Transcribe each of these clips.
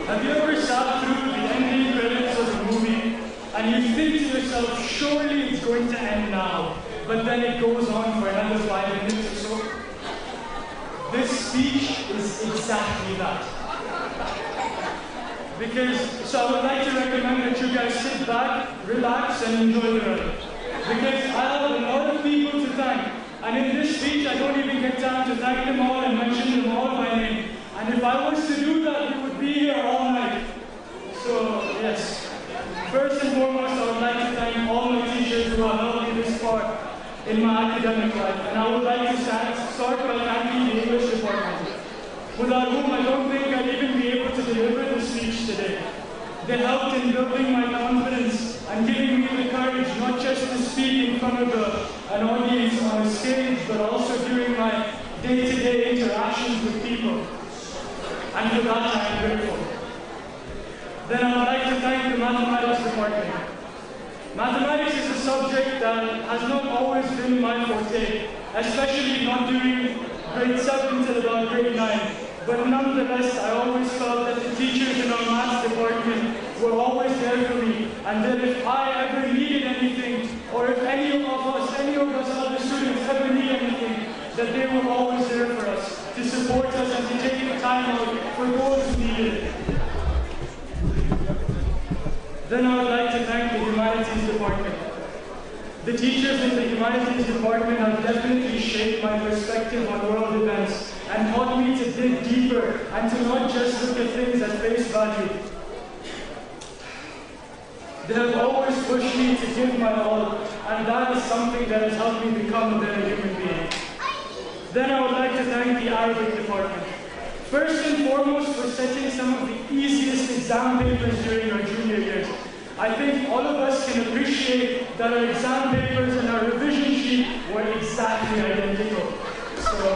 Have you ever sat through the ending credits of a movie and you think to yourself, surely it's going to end now, but then it goes on for another 5 minutes or so? This speech is exactly that. So I would like to recommend that you guys sit back, relax, and enjoy the ride. Because I have a lot of people to thank. And in this speech, I don't even get time to thank them all and mention them all by name. And if I was to do that, we would be here all night. So, yes. First and foremost, I would like to thank all my teachers who have helped me this far in my academic life. And I would like to start by thanking the English department, without whom I don't think I'd even be able to deliver the speech today. They helped in building my confidence and giving me the courage not just to speak in front of an audience on a stage, but also during my day-to-day interactions with people. And for that, I am grateful. Then I would like to thank the mathematics department. Mathematics is a subject that has not always been my forte, especially not during grade 7 till about grade 9. But nonetheless, I always felt that the teachers in our maths department were always there for me, and that if I ever needed anything, or if any of us other students ever need anything, that they were always there for us, to support us and to take the time out for those who needed it. Then I would like to thank the humanities department. The teachers in the humanities department have definitely shaped my perspective on world events and taught me to dig deeper and to not just look at things at face value. They have always pushed me to give my all, and that is something that has helped me become a better human being. Then I would like to thank the Arabic department. First and foremost, for setting some of the easiest exam papers during our junior years. I think all of us can appreciate that our exam papers and our revision sheet were exactly identical. So,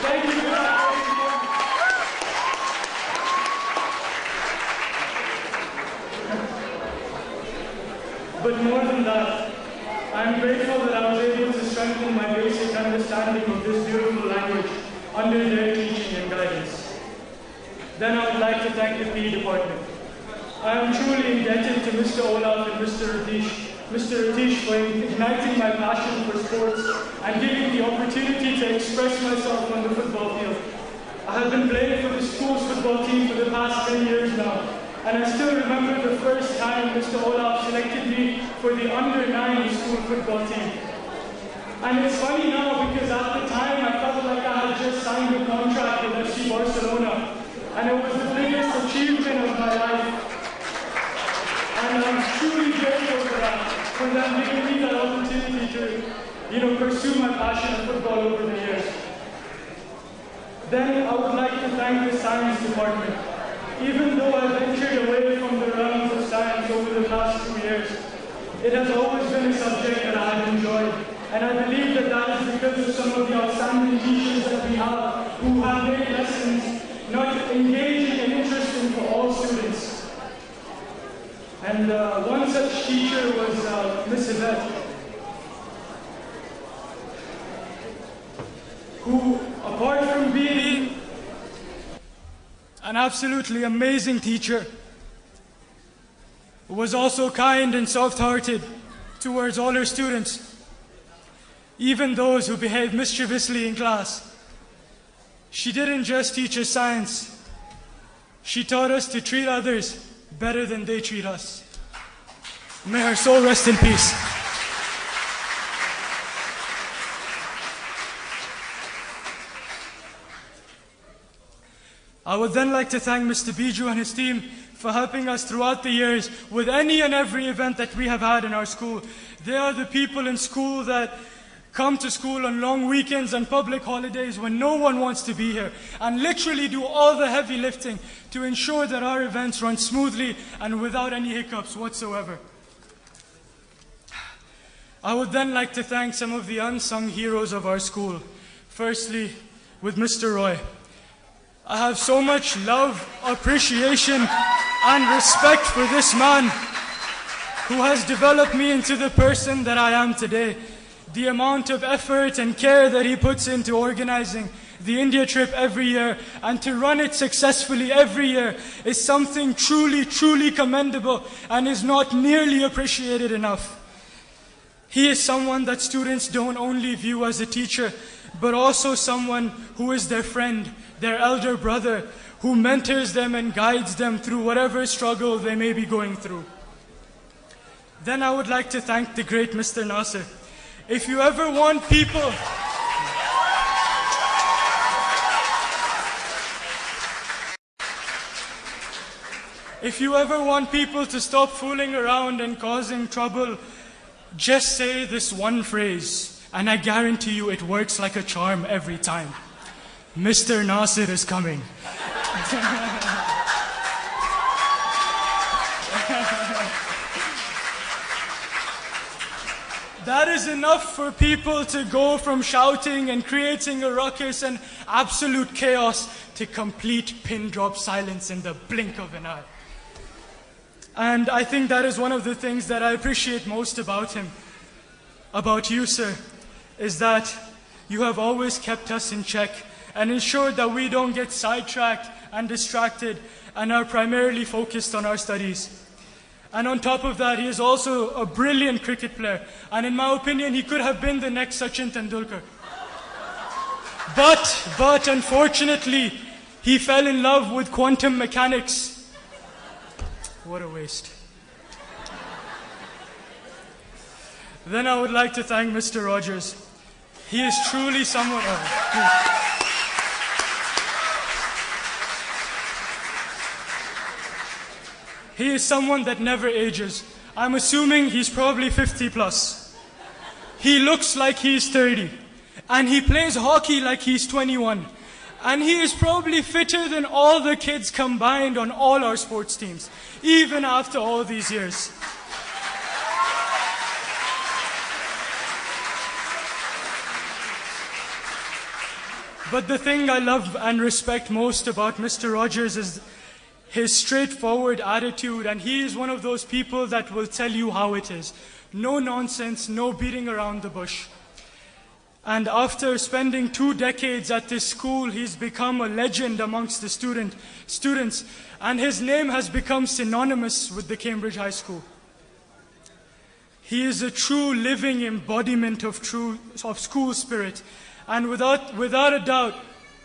thank you for that. But more than that, I am grateful that I was able to strengthen my basic understanding of this beautiful language under their teaching and guidance. Then I would like to thank the PE department. I am truly indebted to Mr. Olaf and Mr. Ratish for igniting my passion for sports and giving the opportunity to express myself on the football field. I have been playing for the school's football team for the past 10 years now, and I still remember the first time Mr. Olaf selected me for the under-9 school football team. And it's funny now because at the time I felt like I had just signed a contract with FC Barcelona, and it was the biggest achievement of my life. And I'm truly grateful for them giving me that opportunity to, pursue my passion in football over the years. Then I would like to thank the science department. Even though I ventured away from the realms of science over the past 2 years, it has always been a subject that I have enjoyed. And I believe that is because of some of the outstanding teachers that we have who have made lessons not engaging and interesting for all students. And one such teacher was Miss Yvette, who, apart from being an absolutely amazing teacher, was also kind and soft-hearted towards all her students, even those who behaved mischievously in class. She didn't just teach us science, she taught us to treat others better than they treat us. May her soul rest in peace. I would then like to thank Mr. Biju and his team for helping us throughout the years with any and every event that we have had in our school. They are the people in school that come to school on long weekends and public holidays when no one wants to be here, and literally do all the heavy lifting to ensure that our events run smoothly and without any hiccups whatsoever. I would then like to thank some of the unsung heroes of our school. Firstly, with Mr. Roy. I have so much love, appreciation, and respect for this man who has developed me into the person that I am today. The amount of effort and care that he puts into organizing the India trip every year, and to run it successfully every year is something truly, truly commendable and is not nearly appreciated enough. He is someone that students don't only view as a teacher, but also someone who is their friend, their elder brother, who mentors them and guides them through whatever struggle they may be going through. Then I would like to thank the great Mr. Nasir. If you ever want people... If you ever want people to stop fooling around and causing trouble, just say this one phrase, and I guarantee you it works like a charm every time. Mr. Nasir is coming. That is enough for people to go from shouting and creating a ruckus and absolute chaos to complete pin drop silence in the blink of an eye. And I think that is one of the things that I appreciate most about him, about you, sir, is that you have always kept us in check and ensured that we don't get sidetracked and distracted and are primarily focused on our studies. And on top of that, he is also a brilliant cricket player. And in my opinion, he could have been the next Sachin Tendulkar. But unfortunately, he fell in love with quantum mechanics. What a waste. Then I would like to thank Mr. Rogers. He is truly someone... He is someone that never ages. I'm assuming he's probably 50 plus. He looks like he's 30. And he plays hockey like he's 21. And he is probably fitter than all the kids combined on all our sports teams, even after all these years. But the thing I love and respect most about Mr. Rogers is his straightforward attitude, and he is one of those people that will tell you how it is. No nonsense, no beating around the bush. And after spending 2 decades at this school, he's become a legend amongst the students, and his name has become synonymous with the Cambridge High School. He is a true living embodiment of school spirit, and without a doubt,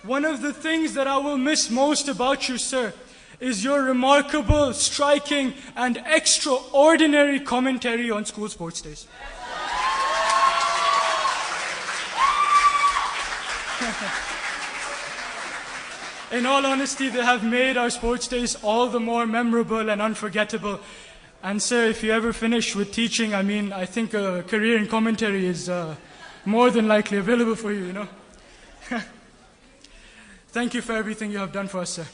one of the things that I will miss most about you, sir, is your remarkable, striking, and extraordinary commentary on school sports days. In all honesty, they have made our sports days all the more memorable and unforgettable. And sir, if you ever finish with teaching, I think a career in commentary is more than likely available for you, you know. Thank you for everything you have done for us, sir.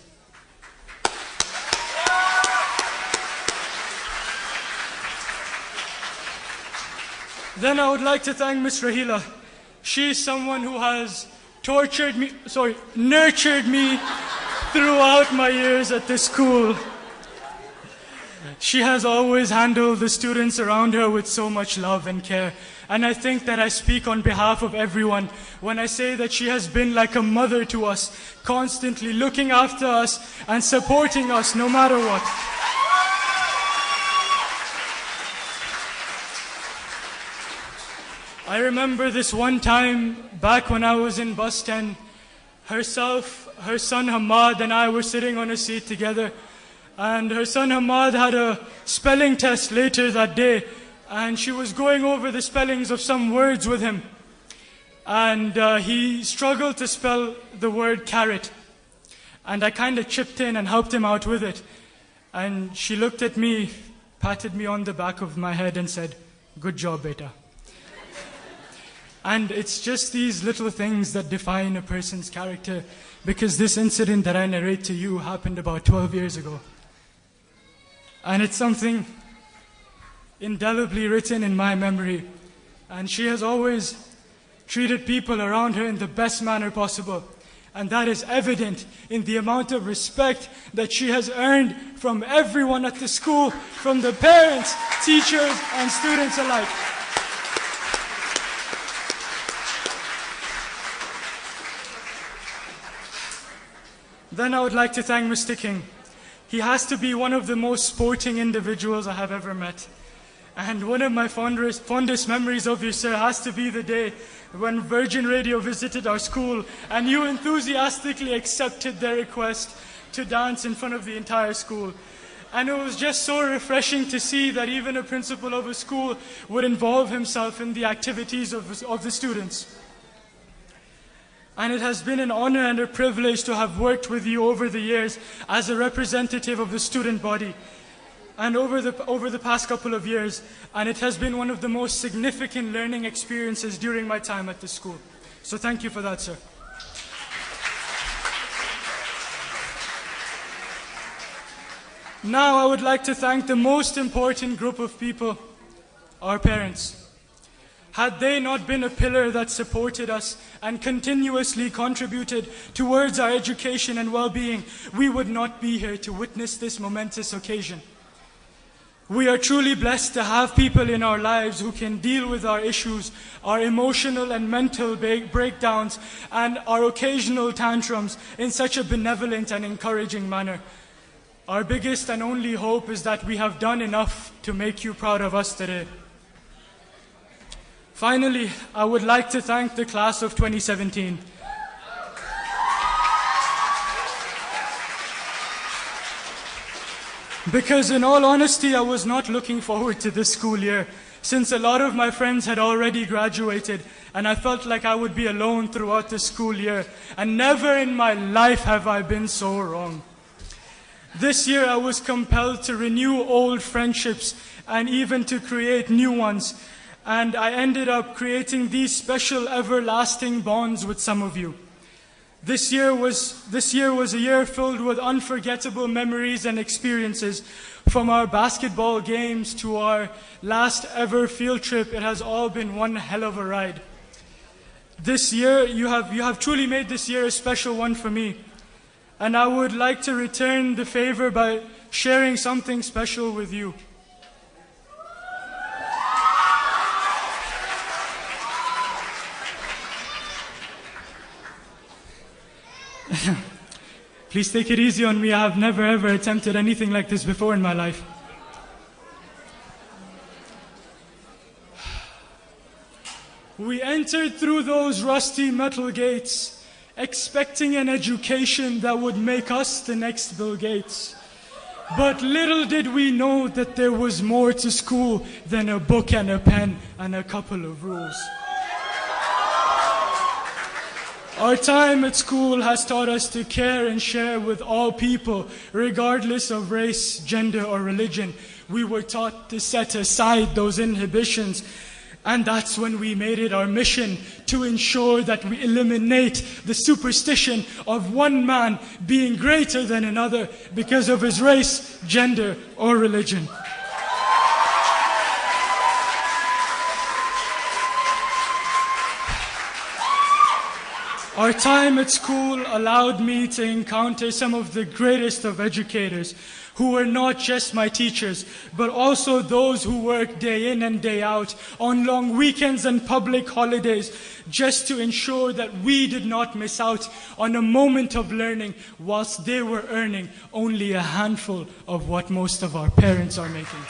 Then I would like to thank Miss Rahila. She is someone who has nurtured me throughout my years at this school. She has always handled the students around her with so much love and care. And I think that I speak on behalf of everyone when I say that she has been like a mother to us, constantly looking after us and supporting us no matter what. I remember this one time back when I was in bus 10, herself, her son Hamad and I were sitting on a seat together, and her son Hamad had a spelling test later that day, and she was going over the spellings of some words with him, and he struggled to spell the word carrot, and I kind of chipped in and helped him out with it, and she looked at me, patted me on the back of my head and said, "Good job, beta." And it's just these little things that define a person's character, because this incident that I narrate to you happened about 12 years ago. And it's something indelibly written in my memory. And she has always treated people around her in the best manner possible. And that is evident in the amount of respect that she has earned from everyone at the school, from the parents, teachers, and students alike. Then I would like to thank Mr. King. He has to be one of the most sporting individuals I have ever met. And one of my fondest memories of you, sir, has to be the day when Virgin Radio visited our school and you enthusiastically accepted their request to dance in front of the entire school. And it was just so refreshing to see that even a principal of a school would involve himself in the activities of the students. And it has been an honor and a privilege to have worked with you over the years as a representative of the student body. And over the past couple of years, and it has been one of the most significant learning experiences during my time at the school. So thank you for that, sir. Now I would like to thank the most important group of people, our parents. Had they not been a pillar that supported us and continuously contributed towards our education and well-being, we would not be here to witness this momentous occasion. We are truly blessed to have people in our lives who can deal with our issues, our emotional and mental breakdowns, and our occasional tantrums in such a benevolent and encouraging manner. Our biggest and only hope is that we have done enough to make you proud of us today. Finally, I would like to thank the class of 2017. Because in all honesty, I was not looking forward to this school year, since a lot of my friends had already graduated, and I felt like I would be alone throughout the school year, and never in my life have I been so wrong. This year I was compelled to renew old friendships and even to create new ones, and I ended up creating these special everlasting bonds with some of you. This year was a year filled with unforgettable memories and experiences. From our basketball games to our last ever field trip, it has all been one hell of a ride. This year, you have truly made this year a special one for me. And I would like to return the favor by sharing something special with you. Please take it easy on me. I have never ever attempted anything like this before in my life. We entered through those rusty metal gates, expecting an education that would make us the next Bill Gates. But little did we know that there was more to school than a book and a pen and a couple of rules. Our time at school has taught us to care and share with all people, regardless of race, gender, or religion. We were taught to set aside those inhibitions, and that's when we made it our mission to ensure that we eliminate the superstition of one man being greater than another because of his race, gender, or religion. Our time at school allowed me to encounter some of the greatest of educators, who were not just my teachers, but also those who worked day in and day out on long weekends and public holidays, just to ensure that we did not miss out on a moment of learning whilst they were earning only a handful of what most of our parents are making.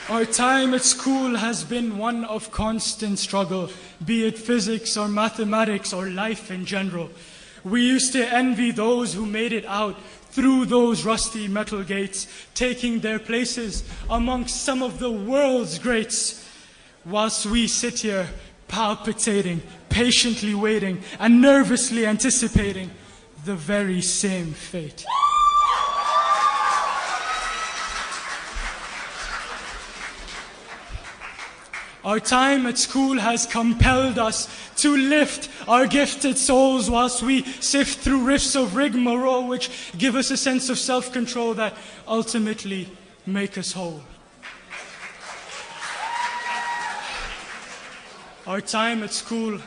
Our time at school has been one of constant struggle, be it physics or mathematics or life in general. We used to envy those who made it out through those rusty metal gates, taking their places amongst some of the world's greats, whilst we sit here palpitating, patiently waiting, and nervously anticipating the very same fate. Our time at school has compelled us to lift our gifted souls whilst we sift through rifts of rigmarole which give us a sense of self-control that ultimately make us whole. Our time at school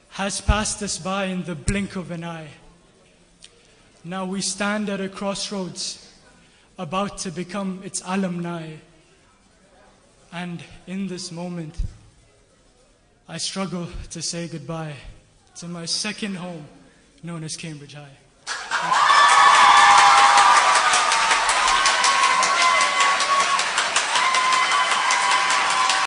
has passed us by in the blink of an eye. Now we stand at a crossroads, about to become its alumni. And in this moment, I struggle to say goodbye to my second home, known as Cambridge High.